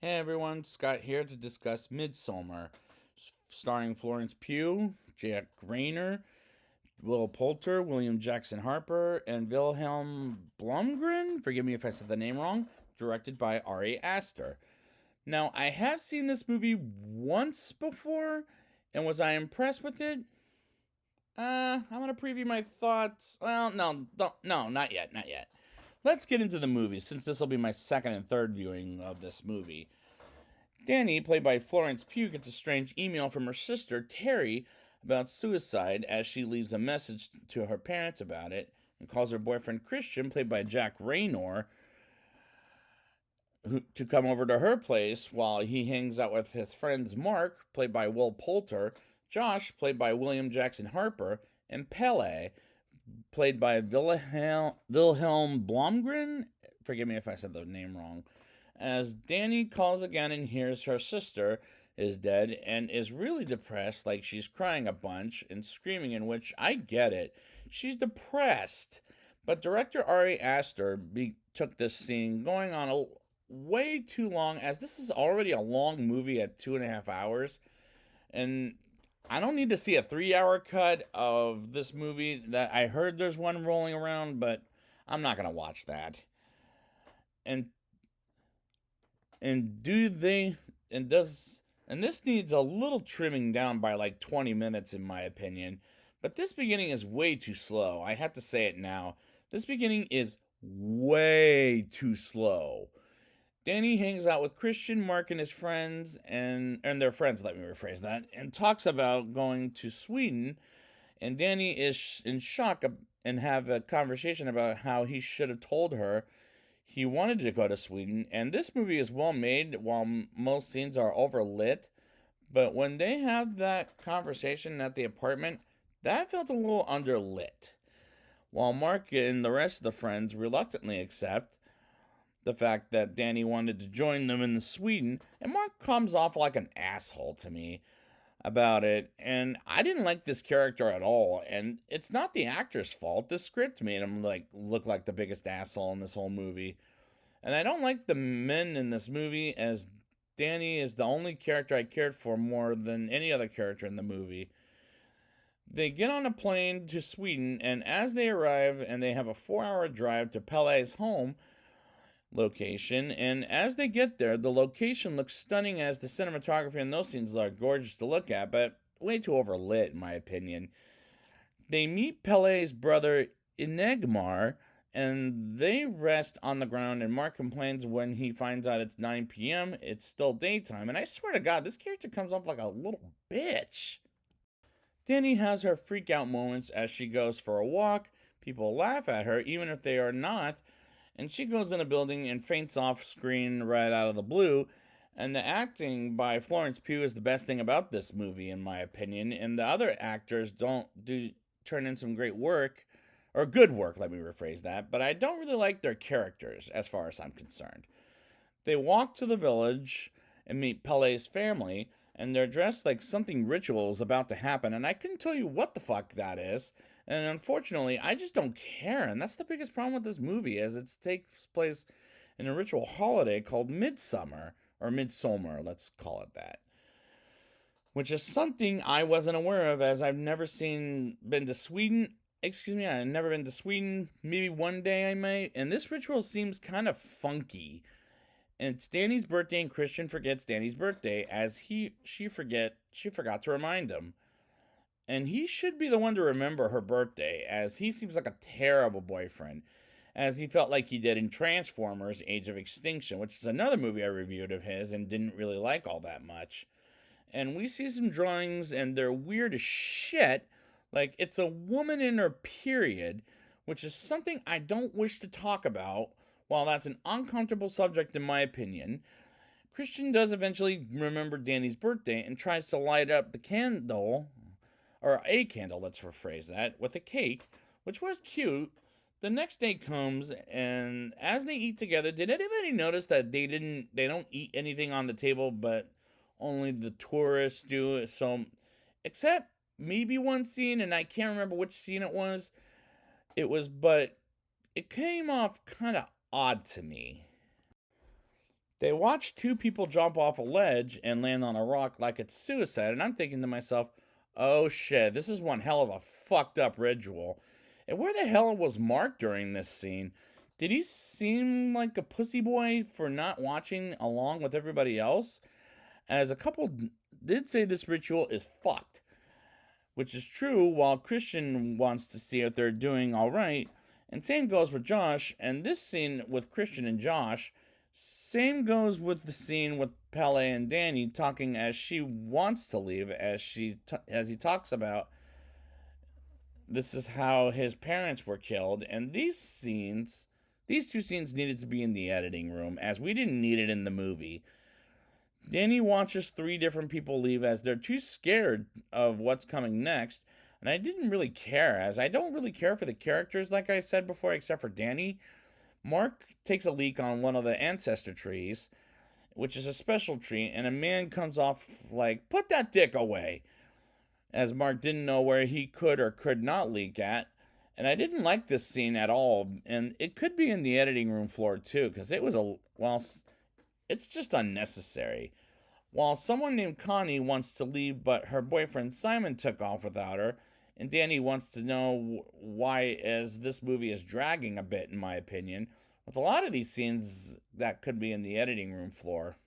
Hey everyone, Scott here to discuss Midsommar, starring Florence Pugh, Jack Rayner, Will Poulter, William Jackson Harper, and Wilhelm Blumgren. Forgive me if I said the name wrong. Directed by Ari Aster. Now, I have seen this movie once before, and was I impressed with it? I'm gonna preview my thoughts. Well, no, not yet, not yet. Let's get into the movie, since this will be my second and third viewing of this movie. Danny, played by Florence Pugh, gets a strange email from her sister, Terry, about suicide as she leaves a message to her parents about it and calls her boyfriend Christian, played by Jack Raynor, to come over to her place while he hangs out with his friends Mark, played by Will Poulter, Josh, played by William Jackson Harper, and Pele, played by Wilhelm Blomgren. Forgive me if I said the name wrong. As Danny calls again and hears her sister is dead and is really depressed, like she's crying a bunch and screaming, in which I get it. She's depressed. But director Ari Aster took this scene going on way too long, as this is already a long movie at 2.5 hours. And I don't need to see a 3 hour cut of this movie. That I heard there's one rolling around, but I'm not gonna watch that. And and do they and does and this needs a little trimming down by like 20 minutes in my opinion. But this beginning is way too slow. I have to say it now. This beginning is way too slow. Danny hangs out with Christian, Mark, and his friends, and their friends, let me rephrase that, and talks about going to Sweden. And Danny is in shock and have a conversation about how he should have told her he wanted to go to Sweden. And this movie is well made while most scenes are overlit. But when they have that conversation at the apartment, that felt a little underlit. While Mark and the rest of the friends reluctantly accept the fact that Danny wanted to join them in Sweden, and Mark comes off like an asshole to me about it, and I didn't like this character at all. And it's not the actor's fault. The script made him look like the biggest asshole in this whole movie. And I don't like the men in this movie, as Danny is the only character I cared for more than any other character in the movie. They get on a plane to Sweden, and as they arrive, and they have a 4 hour drive to Pele's home location, and as they get there, the location looks stunning, as the cinematography in those scenes are gorgeous to look at, but way too overlit, in my opinion. They meet Pele's brother, Inegmar, and they rest on the ground, and Mark complains when he finds out it's 9 p.m. It's still daytime, and I swear to God, this character comes off like a little bitch. Danny has her freak out moments as she goes for a walk. People laugh at her, even if they are not, and she goes in a building and faints off screen right out of the blue. And the acting by Florence Pugh is the best thing about this movie, in my opinion. And the other actors don't do turn in some great work, or good work, let me rephrase that. But I don't really like their characters, as far as I'm concerned. They walk to the village and meet Pele's family, and they're dressed like something ritual is about to happen, and I couldn't tell you what the fuck that is. And unfortunately, I just don't care, and that's the biggest problem with this movie, as it takes place in a ritual holiday called Midsummer, or Midsommar, let's call it that. Which is something I wasn't aware of, as I've never been to Sweden. Excuse me, I've never been to Sweden. Maybe one day I might. And this ritual seems kind of funky. And it's Danny's birthday, and Christian forgets Danny's birthday, as she forgot to remind him. And he should be the one to remember her birthday, as he seems like a terrible boyfriend, as he felt like he did in Transformers: Age of Extinction, which is another movie I reviewed of his and didn't really like all that much. And we see some drawings, and they're weird as shit. Like, it's a woman in her period, which is something I don't wish to talk about. While that's an uncomfortable subject, in my opinion, Christian does eventually remember Danny's birthday and tries to light up the candle, or a candle, let's rephrase that, with a cake, which was cute. The next day comes, and as they eat together, did anybody notice that they don't eat anything on the table, but only the tourists do? So, except maybe one scene, and I can't remember which scene it was. But it came off kind of odd to me. They watch two people jump off a ledge and land on a rock like it's suicide, and I'm thinking to myself, oh shit, this is one hell of a fucked up ritual. And where the hell was Mark during this scene? Did he seem like a pussy boy for not watching along with everybody else? As a couple did say this ritual is fucked, which is true, while Christian wants to see if they're doing all right. And same goes with Josh. And this scene with Christian and Josh, same goes with the scene with Pele and Danny talking as she wants to leave, as he talks about this is how his parents were killed. And these two scenes needed to be in the editing room, as we didn't need it in the movie. Danny watches three different people leave as they're too scared of what's coming next. And I didn't really care, as I don't really care for the characters, like I said before, except for Danny. Mark takes a leak on one of the ancestor trees, which is a special tree, and a man comes off like, put that dick away, as Mark didn't know where he could or could not leak at. And I didn't like this scene at all, and it could be in the editing room floor too, because it's just unnecessary. While someone named Connie wants to leave, but her boyfriend Simon took off without her, and Danny wants to know why, as this movie is dragging a bit, in my opinion, with a lot of these scenes that could be in the editing room floor.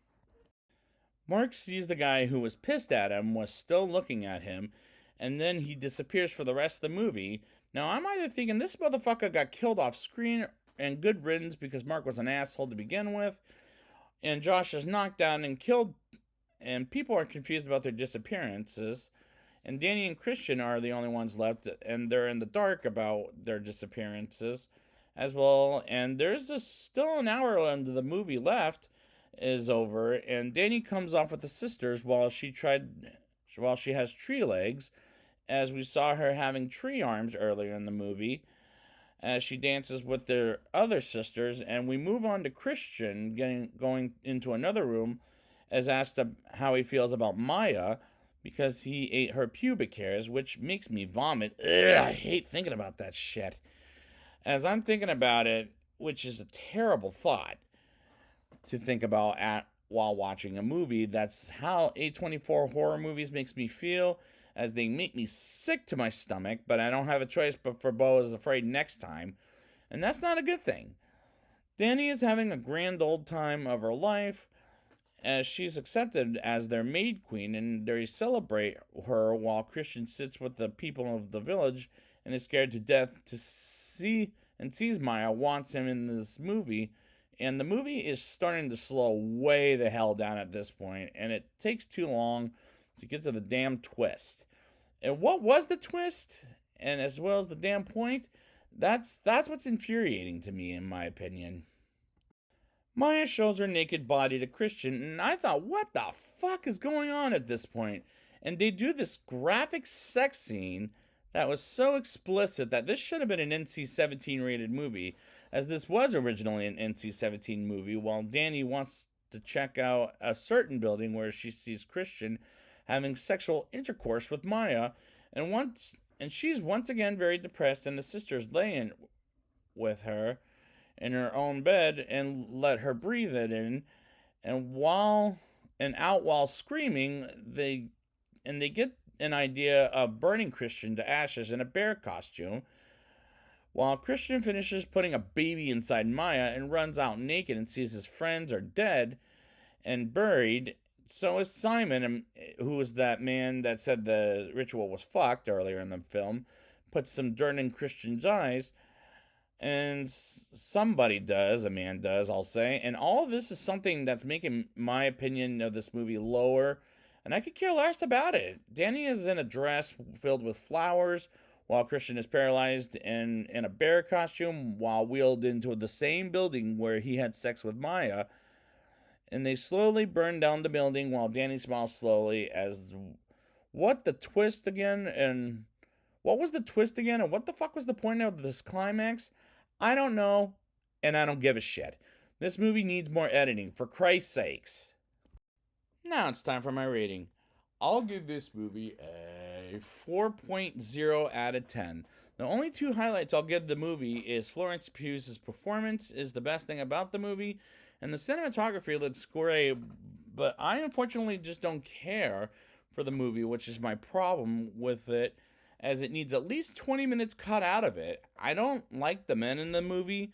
Mark sees the guy who was pissed at him was still looking at him, and then he disappears for the rest of the movie. Now, I'm either thinking this motherfucker got killed off screen, and good riddance because Mark was an asshole to begin with, and Josh is knocked down and killed, and people are confused about their disappearances. And Danny and Christian are the only ones left, and they're in the dark about their disappearances as well. And there's still an hour into the movie left is over, and Danny comes off with the sisters while she has tree legs, as we saw her having tree arms earlier in the movie, as she dances with their other sisters. And we move on to Christian going into another room, as asked how he feels about Maya, because he ate her pubic hairs, which makes me vomit. Ugh, I hate thinking about that shit. As I'm thinking about it, which is a terrible thought to think about while watching a movie. That's how A24 horror movies makes me feel, as they make me sick to my stomach, but I don't have a choice but for Beau is Afraid next time. And that's not a good thing. Danny is having a grand old time of her life, as she's accepted as their maid queen, and they celebrate her while Christian sits with the people of the village and is scared to death to sees Maya wants him in this movie. And the movie is starting to slow way the hell down at this point, and it takes too long to get to the damn twist. And what was the twist? And as well as the damn point, that's what's infuriating to me, in my opinion. Maya shows her naked body to Christian, and I thought, what the fuck is going on at this point? And they do this graphic sex scene that was so explicit that this should have been an NC-17 rated movie, as this was originally an NC-17 movie, while Danny wants to check out a certain building where she sees Christian having sexual intercourse with Maya, and she's once again very depressed, and the sisters lay in with her in her own bed and let her breathe it in, and out while screaming, they get an idea of burning Christian to ashes in a bear costume, while Christian finishes putting a baby inside Maya and runs out naked and sees his friends are dead and buried. So is Simon, who was that man that said the ritual was fucked earlier in the film, puts some dirt in Christian's eyes. And a man does, I'll say. And all of this is something that's making my opinion of this movie lower. And I could care less about it. Danny is in a dress filled with flowers, while Christian is paralyzed and in a bear costume, while wheeled into the same building where he had sex with Maya. And they slowly burn down the building while Danny smiles slowly as... What the twist again? And what was the twist again? And what the fuck was the point of this climax? I don't know, and I don't give a shit. This movie needs more editing, for Christ's sakes. Now it's time for my rating. I'll give this movie a 4.0 out of 10. The only two highlights I'll give the movie is Florence Pugh's performance is the best thing about the movie, and the cinematography looks great, but I unfortunately just don't care for the movie, which is my problem with it, as it needs at least 20 minutes cut out of it. I don't like the men in the movie,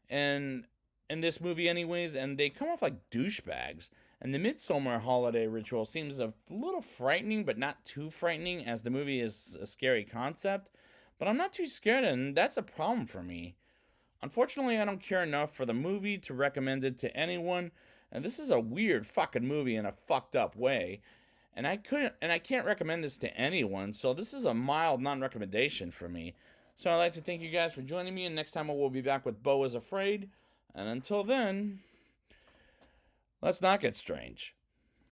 and in this movie, anyways, and they come off like douchebags. And the Midsommar holiday ritual seems a little frightening, but not too frightening, as the movie is a scary concept. But I'm not too scared, and that's a problem for me. Unfortunately, I don't care enough for the movie to recommend it to anyone, and this is a weird fucking movie in a fucked up way. And I can't recommend this to anyone, so this is a mild non-recommendation for me. So I'd like to thank you guys for joining me, and next time I will be back with Beau is Afraid. And until then, let's not get strange.